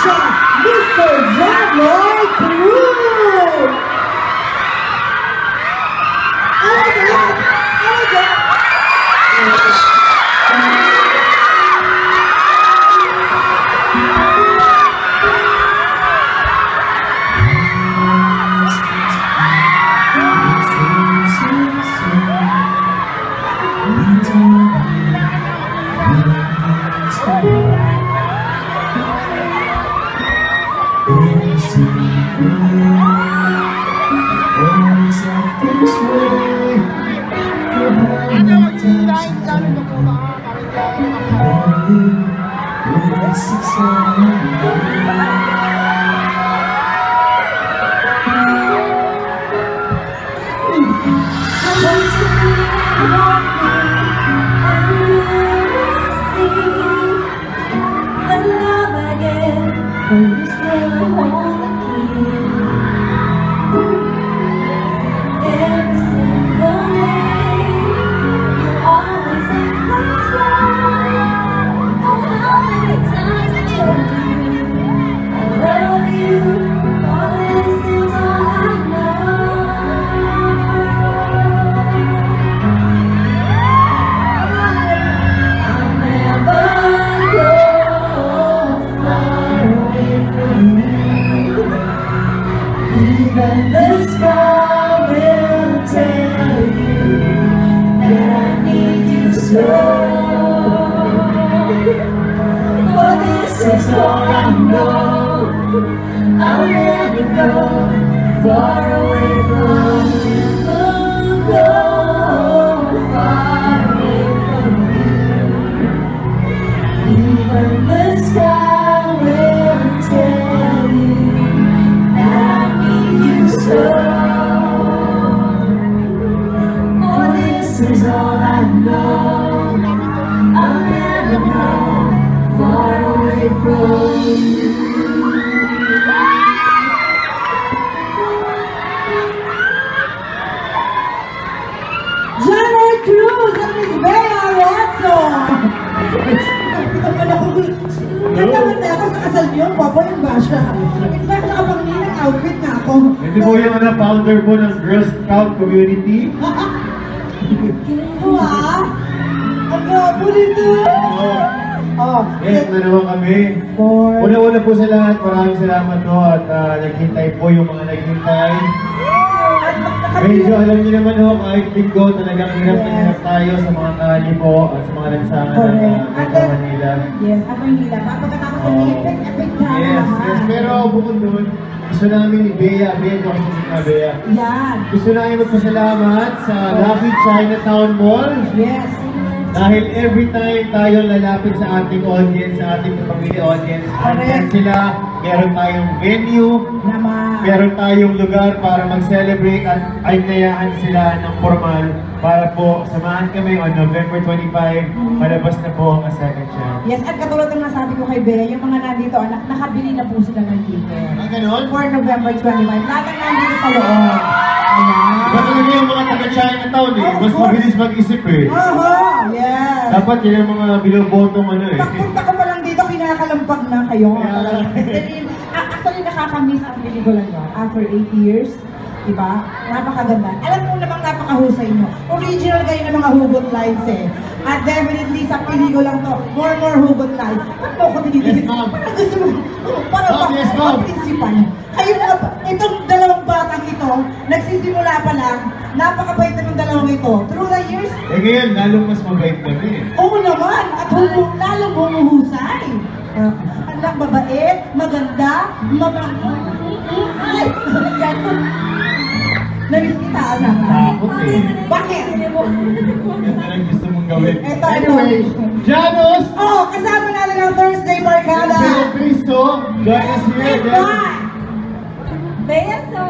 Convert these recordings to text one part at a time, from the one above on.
siya, Mr. Janoy Cruz! Elegant! Elegant! Even the sky will tell you that I need you so. For this is all I know. I'll never go far away from you. Go far away from you. Even the sky will tell you that I need you so. For this is all I know. I'll never go far away from you. Janoy Cruz at Miss Bea Alonso! Nagtawag na ako sa kasal niyo, Papa, yung ba siya? In fact, nakapangninang outfit na ako. Ito po yung founder po ng Girl Scout community. Wow! Ang gabo nito! Yes, na naman kami. Una-una po sa lahat, maraming salamat po at naghintay po yung mga naghintay. Medyo alam niyo naman ho, kahit linggo talagang hirap na hirap tayo sa mga kali po at sa mga lansangan ng Metro Manila. Yes, at Manila. Pagkatapos sa epic drama. Yes, pero bukod doon, gusto namin ni Bea ko kasi si Bea. Yan. Gusto namin magpasalamat sa Lucky Chinatown Mall. Yes. Dahil every time tayo lalapit sa ating audience, sa ating pamilya audience, andyan sila, meron tayong venue, meron tayong lugar para mag-celebrate at ay nayahan sila ng formal para po samahan kami on November 25, malabas na po ang second chance. Yes, at katulad ng nasabi ko kay Bea, yung mga nandito, anak, nakabili na po sila ng ticket. Ganon? For November 25, lahat nandito sa loob. Ayan. Iba talaga yung mga taga-Chinatown eh, mas mabilis mag-isip eh. Yes. Dapat yun ang mga bilobotong ano eh. Pagpunta ko pa lang dito, kinakalampag na kayo. Actually, nakakamiss ang pelikulan nyo after 8 years. Diba? Napakaganda. Alam mo namang napakahusay nyo. Original kayo ng mga hugot lines eh. At definitely sa pelikulang to, more hugot lines. Ba't mo ko tinitigil? Parang gusto mo, parang principal. Kayo na, itong dalawang batang ito, nagsisimula pa lang, napakabait na ng dalawang ito. Through the years, eh ngayon, lalong mas mabait kami. oo naman, at lalong humuhusay. Anak, mabait, maganda, ay, namiss kita, anak. Takot eh. Bakit? Yan na lang gusto mong gawin. Eto, Anyway, Janos! Oh, kasama natin ang Thursday Barkada. Bea Cristo, join us here. Beso!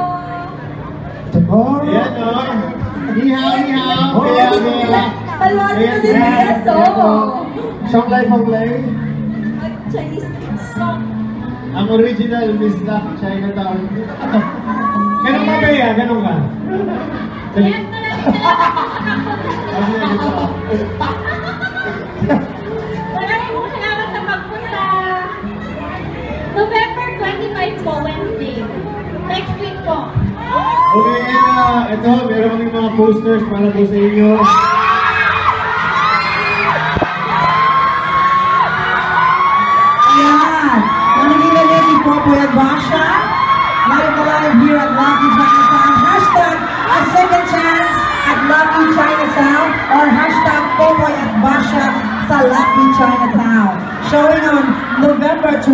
Ayan o. Ihaw, ihaw. Bea. Palwari ko din beso! Shanglay, Fanglay. Chinese song. Ang original, Miss Lucky Chinatown. Ganun ka, Bea? Ganun ka? Yes na lang Maraming salamat sa pagpunta. November po, Wednesday. Next week po. Okay, and ito, meron kaming mga posters para po sa inyo. Ayan. Nakikita niyo si Popoy at Basha. Live na live here at Lucky Chinatown. Hashtag a second chance at Lucky Chinatown or hashtag Popoy at Basha sa Lucky Chinatown. Showing on November 25,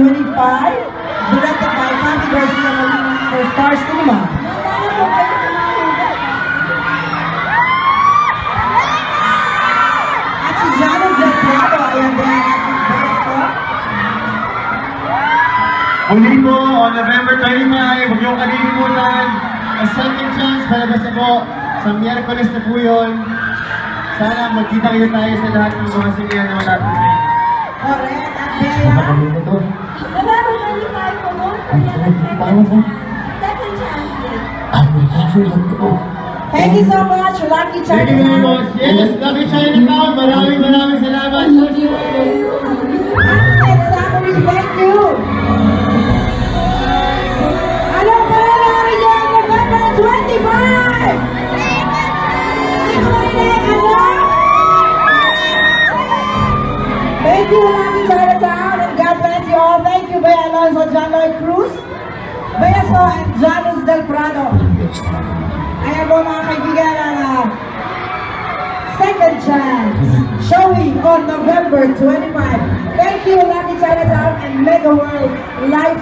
directed by Candy Garcia Molina for Star Cinema. At si Janos Del Prado, ayan din at Miss Beso. Muli po, on November 25, huwag niyong kalilimutan. A second chance, palabas na po. Sa Miyerkules na po yun. Sana magkita kayo tayo sa lahat ng mga sinihan na malapit na yun. Correct. At Bea. November 25 po, don't forget the second chance day. Thank you so much, Lucky Thank you very Chinatown. much. Yes, Lucky Chinatown. Maraming salamat. Accent Summary, thank you. Ano pa na namin yan, November 25? Thank you, Lucky Chinatown, and God bless you all. Thank you, Bea Alonso, John Lloyd Cruz, Beso, and Janus Del Prado. Ayan po mga kaibigan ang second chance showing on November 25. Thank you, Lucky Chinatown and Mega World Live.